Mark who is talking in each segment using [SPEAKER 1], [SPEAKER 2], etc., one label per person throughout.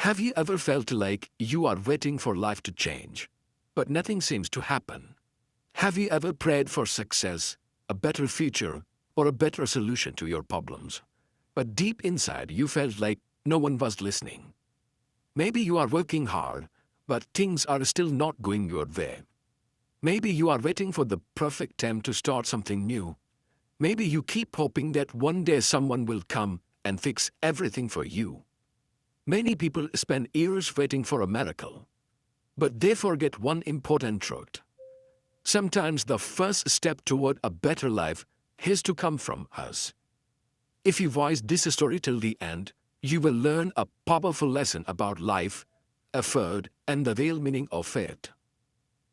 [SPEAKER 1] Have you ever felt like you are waiting for life to change, but nothing seems to happen? Have you ever prayed for success, a better future, or a better solution to your problems, but deep inside you felt like no one was listening? Maybe you are working hard, but things are still not going your way. Maybe you are waiting for the perfect time to start something new. Maybe you keep hoping that one day someone will come and fix everything for you. Many people spend years waiting for a miracle, but they forget one important truth. Sometimes the first step toward a better life has to come from us. If you watch this story till the end, you will learn a powerful lesson about life, effort, and the real meaning of it.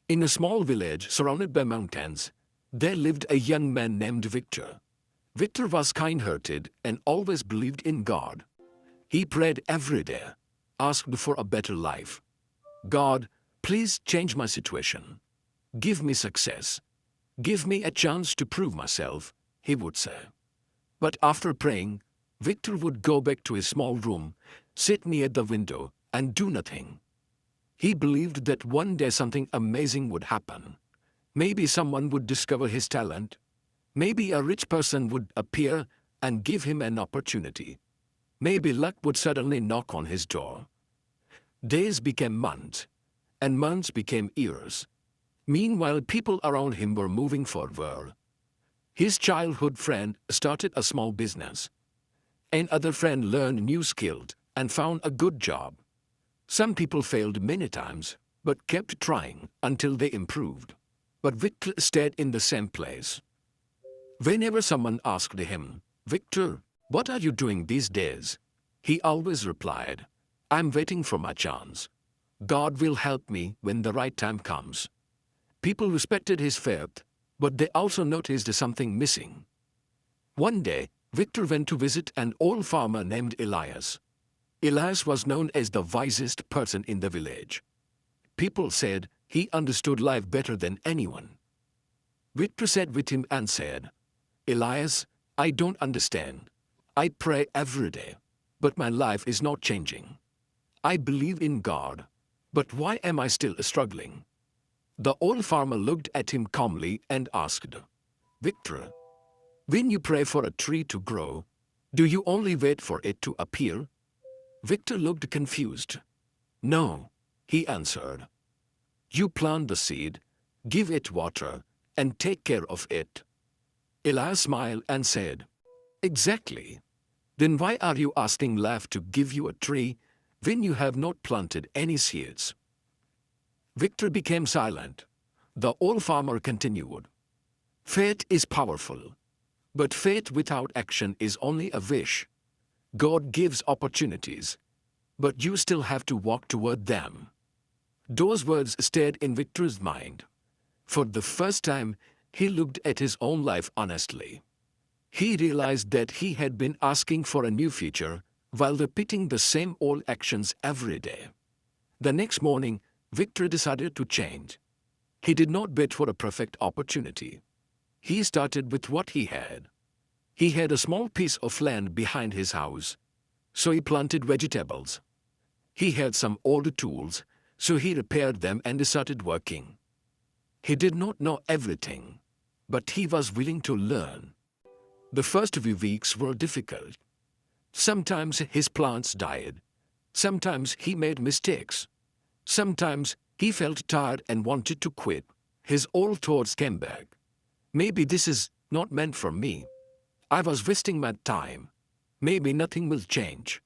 [SPEAKER 1] In a small village surrounded by mountains, there lived a young man named Victor. Victor was kind-hearted and always believed in God. He prayed every day, asked for a better life. God, please change my situation. Give me success. Give me a chance to prove myself, he would say. But after praying, Victor would go back to his small room, sit near the window, and do nothing. He believed that one day something amazing would happen. Maybe someone would discover his talent. Maybe a rich person would appear and give him an opportunity. Maybe luck would suddenly knock on his door. Days became months, and months became years. Meanwhile, people around him were moving forward. His childhood friend started a small business. Another friend learned new skills and found a good job. Some people failed many times, but kept trying until they improved. But Victor stayed in the same place. Whenever someone asked him, "Victor, what are you doing these days?" he always replied, "I'm waiting for my chance. God will help me when the right time comes." People respected his faith, but they also noticed something missing. One day, Victor went to visit an old farmer named Elias. Elias was known as the wisest person in the village. People said he understood life better than anyone. Victor sat with him and said, "Elias, I don't understand. I pray every day, but my life is not changing. I believe in God, but why am I still struggling?" The old farmer looked at him calmly and asked, "Victor, when you pray for a tree to grow, do you only wait for it to appear?" Victor looked confused. "No," he answered. "You plant the seed, give it water, and take care of it." Elias smiled and said, "Exactly. Then why are you asking life to give you a tree when you have not planted any seeds?" Victor became silent. The old farmer continued, "Faith is powerful, but faith without action is only a wish. God gives opportunities, but you still have to walk toward them." Those words stayed in Victor's mind. For the first time, he looked at his own life honestly. He realized that he had been asking for a new future while repeating the same old actions every day. The next morning, Victor decided to change. He did not wait for a perfect opportunity. He started with what he had. He had a small piece of land behind his house, so he planted vegetables. He had some old tools, so he repaired them and started working. He did not know everything, but he was willing to learn. The first few weeks were difficult. Sometimes his plants died. Sometimes he made mistakes. Sometimes he felt tired and wanted to quit. His old thoughts came back. Maybe this is not meant for me. I was wasting my time. Maybe nothing will change.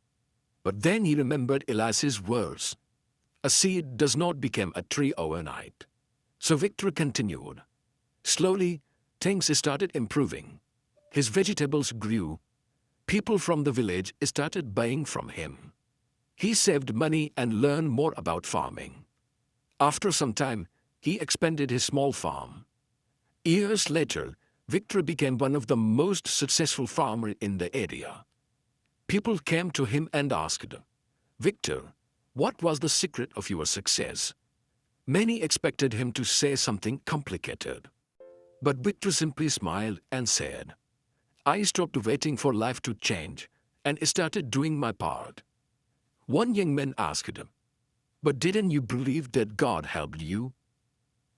[SPEAKER 1] But then he remembered Elias's words. A seed does not become a tree overnight. So Victor continued. Slowly, things started improving. His vegetables grew. People from the village started buying from him. He saved money and learned more about farming. After some time, he expanded his small farm. Years later, Victor became one of the most successful farmers in the area. People came to him and asked, "Victor, what was the secret of your success?" Many expected him to say something complicated. But Victor simply smiled and said, "I stopped waiting for life to change and started doing my part." One young man asked him, "But didn't you believe that God helped you?"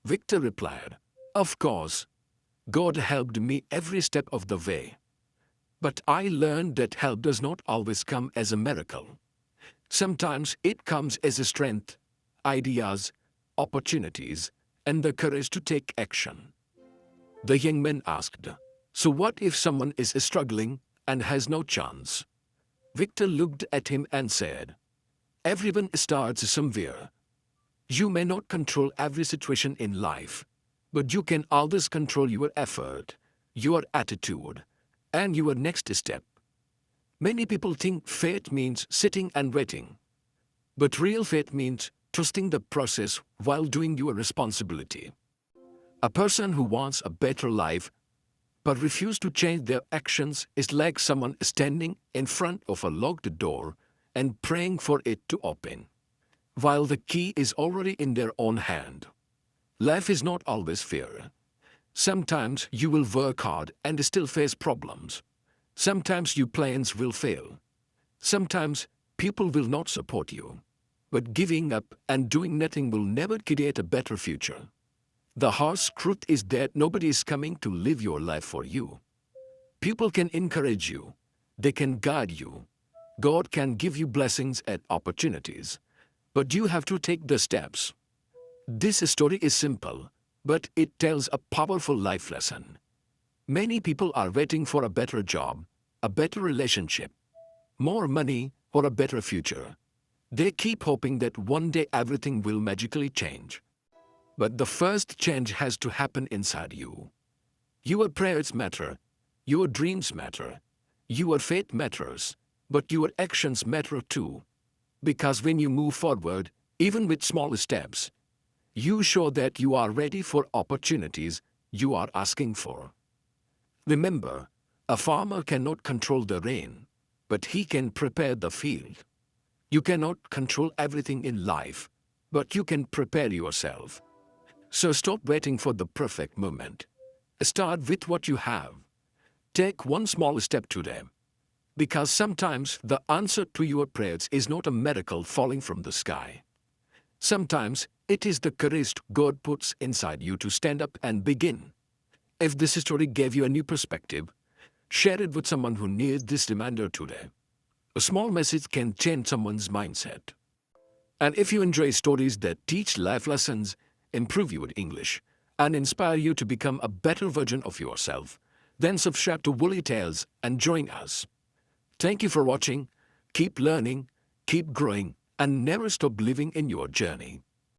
[SPEAKER 1] Victor replied, "Of course, God helped me every step of the way. But I learned that help does not always come as a miracle. Sometimes it comes as a strength, ideas, opportunities, and the courage to take action." The young man asked, "So what if someone is struggling and has no chance?" Victor looked at him and said, "Everyone starts somewhere. You may not control every situation in life, but you can always control your effort, your attitude, and your next step." Many people think faith means sitting and waiting, but real faith means trusting the process while doing your responsibility. A person who wants a better life but refuses to change their actions is like someone standing in front of a locked door and praying for it to open, while the key is already in their own hand. Life is not always fair. Sometimes you will work hard and still face problems. Sometimes your plans will fail. Sometimes people will not support you. But giving up and doing nothing will never create a better future. The harsh truth is that nobody is coming to live your life for you. People can encourage you. They can guide you. God can give you blessings and opportunities. But you have to take the steps. This story is simple, but it tells a powerful life lesson. Many people are waiting for a better job, a better relationship, more money, or a better future. They keep hoping that one day everything will magically change. But the first change has to happen inside you. Your prayers matter, your dreams matter, your faith matters, but your actions matter too. Because when you move forward, even with small steps, you show that you are ready for opportunities you are asking for. Remember, a farmer cannot control the rain, but he can prepare the field. You cannot control everything in life, but you can prepare yourself. So stop waiting for the perfect moment. Start with what you have. Take one small step today. Because sometimes the answer to your prayers is not a miracle falling from the sky. Sometimes it is the courage God puts inside you to stand up and begin. If this story gave you a new perspective, share it with someone who needs this reminder today. A small message can change someone's mindset. And if you enjoy stories that teach life lessons, improve your English, and inspire you to become a better version of yourself, then subscribe to Woolly Tales and join us. Thank you for watching. Keep learning, keep growing, and never stop believing in your journey.